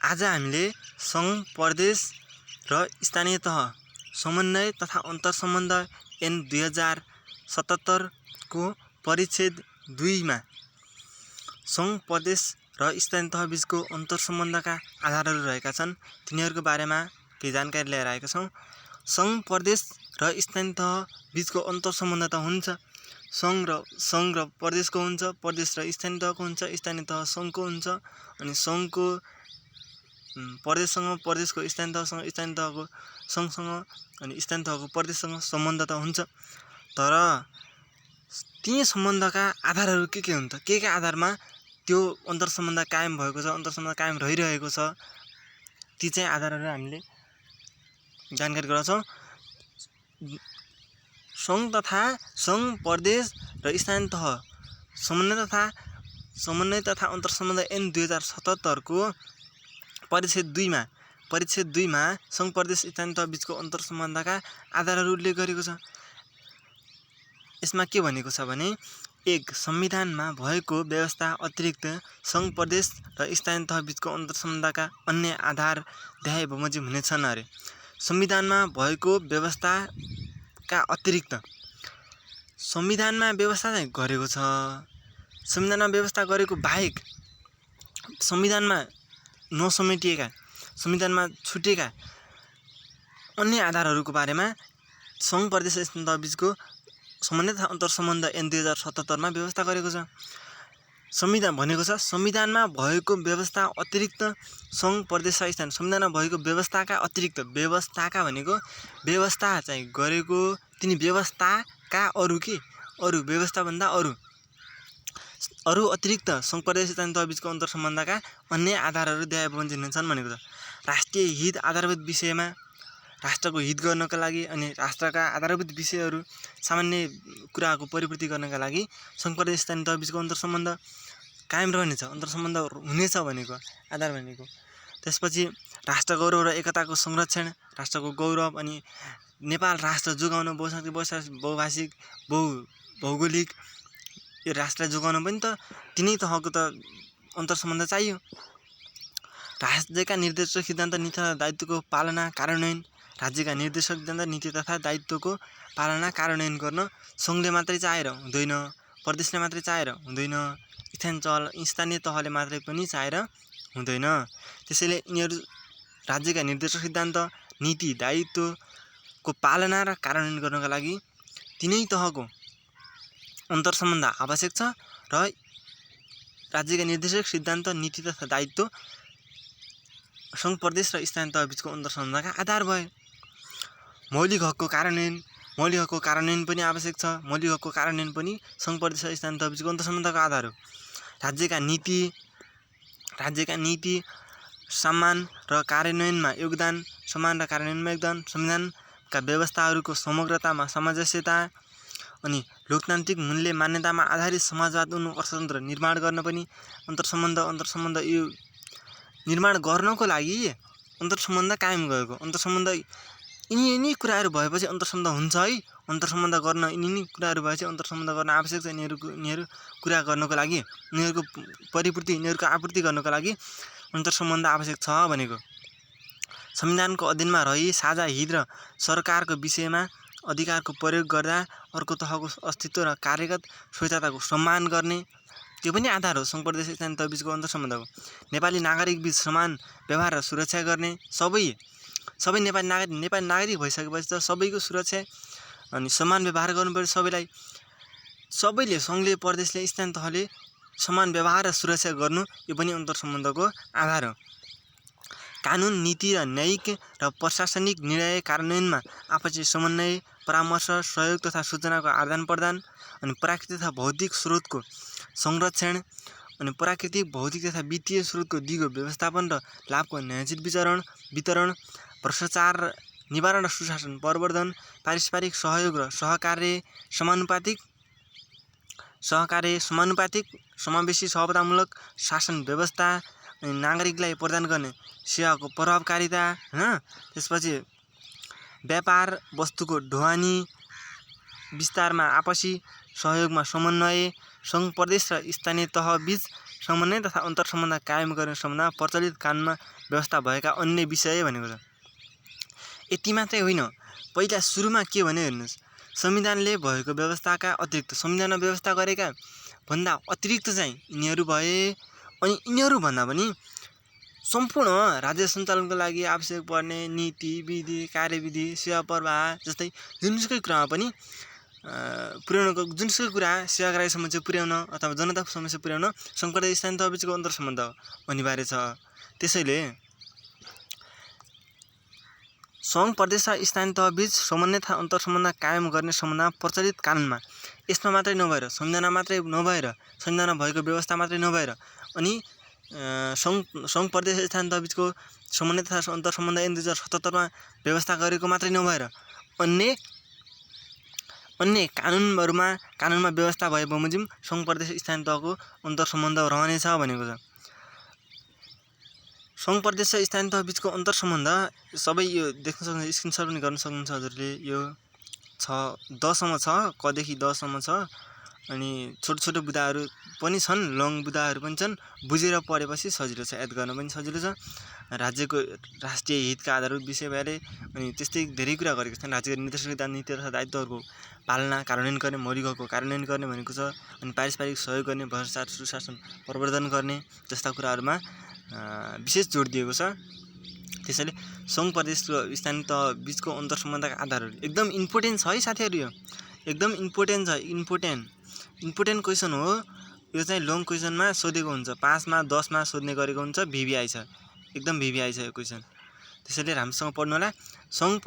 आज हामीले सङ्घ प्रदेश र स्थानीय तह समन्वय तथा अन्तर्सम्बन्ध ऐन 2077 को परिच्छेद 2 मा सङ्घ प्रदेश र स्थानीय तह बीचको अन्तर्सम्बन्धका आधारहरू रहेका छन्। तिनीहरूको बारेमा केही जानकारी लिएर आएका छौँ। सङ्घ प्रदेश र स्थानीय तह बीचको अन्तर्सम्बन्ध त हुन्छ, सङ्घ र प्रदेशको हुन्छ, प्रदेश र स्थानीय तहको हुन्छ, स्थानीय तह सङ्घको हुन्छ, अनि सङ्घको प्रदेशसँग, प्रदेशको स्थानीय तहसँग, स्थानीय तहको सङ्घसँग, अनि स्थानीय तहको प्रदेशसँग सम्बन्ध त हुन्छ। तर ती सम्बन्धका आधारहरू के हुन्छ, के आधारमा त्यो अन्तर्सम्बन्ध कायम भएको छ, अन्तर्सम्बन्ध कायम रहिरहेको छ, ती चाहिँ आधारहरू हामीले जानकारी गराउँछौँ। सङ्घ प्रदेश र स्थानीय तह समन्वय तथा अन्तर्सम्बन्ध ऐन 2077 को परिच्छेद 2 मा सङ्घ प्रदेश स्थानीय तह बीचको अन्तर्सम्बन्धका आधारहरू उल्लेख गरेको छ। यसमा के भनेको छ भने 1. संविधानमा भएको व्यवस्था अतिरिक्त सङ्घ प्रदेश र स्थानीय तह बीचको अन्तर्सम्बन्धका अन्य आधार देखाए बमोजिम हुनेछन् अरे। संविधानमा भएको व्यवस्थाका अतिरिक्त संविधानमा व्यवस्था चाहिँ गरेको छ, संविधानमा व्यवस्था गरेको बाहेक संविधानमा नसमेटिएका, संविधानमा छुटेका अन्य आधारहरूको बारेमा सङ्घ प्रदेश र स्थानीय तह बीचको समन्वय तथा अन्तर्सम्बन्ध ऐन 2077 मा व्यवस्था गरेको छ। संविधान भनेको छ संविधानमा भएको व्यवस्था अतिरिक्त सङ्घ प्रदेश र स्थानीय संविधानमा भएको व्यवस्थाका अतिरिक्त, व्यवस्थाका भनेको व्यवस्था चाहिँ गरेको, तिनी व्यवस्थाका अरू व्यवस्थाभन्दा अरू अतिरिक्त सङ्घ प्रदेश स्थानीय तह बीचको अन्तर्सम्बन्धका अन्य आधारहरू देखाए बमोजिम हुन्छन् भनेको छ। राष्ट्रिय हित आधारभूत विषयमा राष्ट्रको हित गर्नका लागि अनि राष्ट्रका आधारभूत विषयहरू, सामान्य कुराको परिपूर्ति गर्नका लागि सङ्घ प्रदेश स्थानीय तह बीचको अन्तर्सम्बन्ध कायम रहनेछ, अन्तर्सम्बन्ध हुनेछ भनेको आधार भनेको। त्यसपछि राष्ट्र गौरव र एकताको संरक्षण, राष्ट्रको गौरव अनि नेपाल राष्ट्र जोगाउन बहुभाषिक भौगोलिक यो राष्ट्रलाई जोगाउन पनि त तिनै तहको त अन्तर्सम्बन्ध चाहियो। राज्यका निर्देशक सिद्धान्त नीति तथा दायित्वको पालना कार्यान्वयन, राज्यका निर्देशक सिद्धान्त नीति तथा दायित्वको पालना कार्यान्वयन गर्न सङ्घले मात्रै चाहेर हुँदैन, प्रदेशले मात्रै चाहेर हुँदैन, स्थानीय तहले मात्रै पनि चाहेर हुँदैन। त्यसैले यिनीहरू राज्यका निर्देशक सिद्धान्त नीति दायित्वको पालना र कार्यान्वयन गर्नका लागि तिनै तहको अन्तर्सम्बन्ध आवश्यक छ र राज्यका निर्देशक सिद्धान्त नीति तथा दायित्व सङ्घ प्रदेश र स्थानीय तह बीचको अन्तर्सम्बन्धका आधार भए। मौलिक हकको कार्यान्वयन पनि आवश्यक छ। मौलिक हकको कार्यान्वयन पनि सङ्घ प्रदेश र स्थानीय तह बीचको अन्तर्सम्बन्धको आधार हो। राज्यका नीति सम्मान र कार्यान्वयनमा योगदान, संविधानका व्यवस्थाहरूको समग्रतामा सामञ्जस्यता अनि लोकतान्त्रिक मूल्य मान्यतामा आधारित समाजवाद अर्थतन्त्र निर्माण गर्न पनि अन्तर्सम्बन्ध यो निर्माण गर्नको लागि अन्तर्सम्बन्ध कायम गरेको। अन्तर्सम्बन्ध यिनी कुराहरू भएपछि अन्तर्सम्बन्ध हुन्छ है। अन्तर्सम्बन्ध गर्न यिनी कुराहरू भएपछि अन्तर्सम्बन्ध गर्न आवश्यक छ। यिनीहरू कुरा गर्नको लागि, यिनीहरूको परिपूर्ति, यिनीहरूको आपूर्ति गर्नको लागि अन्तर्सम्बन्ध आवश्यक छ भनेको। संविधानको अधीनमा रही साझा हित र सरकारको विषयमा अधिकारको प्रयोग गर्दा अर्को तहको अस्तित्व र कार्यगत स्वतन्त्रताको सम्मान गर्ने, त्यो पनि आधार हो सङ्घ प्रदेश स्थानीय तह बीचको अन्तर्सम्बन्धको। नेपाली नागरिक बीच समान व्यवहार र सुरक्षा गर्ने, सबै नेपाली नागरिक भइसकेपछि त सबैको सुरक्षा अनि समान व्यवहार गर्नुपर्छ सबैलाई। सबैले, सङ्घले, प्रदेशले, स्थानीय तहले समान व्यवहार र सुरक्षा गर्नु, यो पनि अन्तर्सम्बन्धको आधार हो। कानुन, नीति र न्यायिक र प्रशासनिक निर्णय कार्यान्वयनमा आपसी समन्वय, परामर्श, सहयोग तथा सूचनाको आदान प्रदान अनि प्राकृतिक तथा भौतिक स्रोतको संरक्षण अनि प्राकृतिक, भौतिक तथा वित्तीय स्रोतको दिगो व्यवस्थापन र लाभको न्यायोचित वितरण, भ्रष्टाचार निवारण र सुशासन प्रवर्धन, पारस्परिक सहयोग र सहकार्य समानुपातिक समावेशी सहभागितामूलक शासन व्यवस्था अनि नागरिकलाई प्रदान गर्ने सेवाको प्रभावकारिता, त्यसपछि व्यापार वस्तुको ढुवानी विस्तारमा आपसी सहयोगमा समन्वय, सङ्घ प्रदेश र स्थानीय तह बीच समन्वय तथा अन्तर्सम्बन्ध कायम गर्ने सम्बन्धमा प्रचलित कानुनमा व्यवस्था भएका अन्य विषय भनेको छ। यति मात्रै होइन, पहिला सुरुमा के भन्यो हेर्नुहोस्, संविधानले भएको व्यवस्थाका अतिरिक्त, संविधानमा व्यवस्था गरेका भन्दा अतिरिक्त चाहिँ यिनीहरू भए। अनि यिनीहरू भन्दा पनि सम्पूर्ण राज्य सञ्चालनको लागि आवश्यक पर्ने नीति, विधि, कार्यविधि, सेवा प्रवाह जस्तै जुनसुकै कुरामा पनि पुर्याउनको, जुनसुकै कुरा सेवाग्राहीसम्म चाहिँ पुर्याउन अथवा जनताको समस्या पुर्याउन सङ्घ प्रदेश स्थानीय तहबिचको अन्तर्सम्बन्ध अनिवार्य छ। त्यसैले सङ्घ प्रदेश र स्थानीय तहबिच समन्वय तथा अन्तर्सम्बन्ध कायम गर्ने सम्बन्धमा प्रचलित कानुनमा, यसमा मात्रै नभएर, संविधानमा मात्रै नभएर, संविधानमा भएको व्यवस्था मात्रै नभएर, अनि सङ्घ प्रदेश स्थानीय तहबिचको समन्वय तथा अन्तर्सम्बन्ध ऐन 2077 व्यवस्था गरेको मात्रै नभएर अन्य कानुनमा व्यवस्था भए बमोजिम सङ्घ प्रदेश स्थानीय तहको अन्तर्सम्बन्ध रहनेछ भनेको छ। सङ्घ प्रदेश र स्थानीय तहबिचको अन्तर्सम्बन्ध सबै यो देख्न सक्नुहुन्छ, स्क्रिनसट पनि गर्न सक्नुहुन्छ हजुरले। यो 10सम्म छ, कदेखि 10सम्म छ। अनि छोटो छोटो बुदाहरू पनि छन्, लङ बुदाहरू पनि छन्। बुझेर पढेपछि सजिलो छ, याद गर्न पनि सजिलो छ। राज्यको राष्ट्रिय हितका आधारभूत विषय बारे अनि त्यस्तै धेरै कुरा गरेको छन्। राज्यको निर्देशक नीति तथा दायित्वहरूको पालना, कार्यान्वयन गर्ने, मौलिक हकको कार्यान्वयन गर्ने भनेको छ। अनि पारस्परिक सहयोग गर्ने, भ्रष्टाचार सुशासन प्रवर्धन गर्ने जस्ता कुराहरूमा विशेष जोड दिएको छ। त्यसैले सङ्घ प्रदेश र स्थानीय तह बिचको अन्तर्सम्बन्धका आधारहरू एकदम इम्पोर्टेन्ट छ है साथीहरू। यो एकदम इम्पोर्टेन्ट छ, इम्पोर्टेन्ट क्वेसन हो यो चाहिँ। लङ क्वेसनमा सोधेको हुन्छ, 5 मा 10 मा सोध्ने गरेको हुन्छ, VVI छ, एकदम VVI छ यो क्वेसन। त्यसैले राम्रोसँग पढ्नु होला। सङ्घ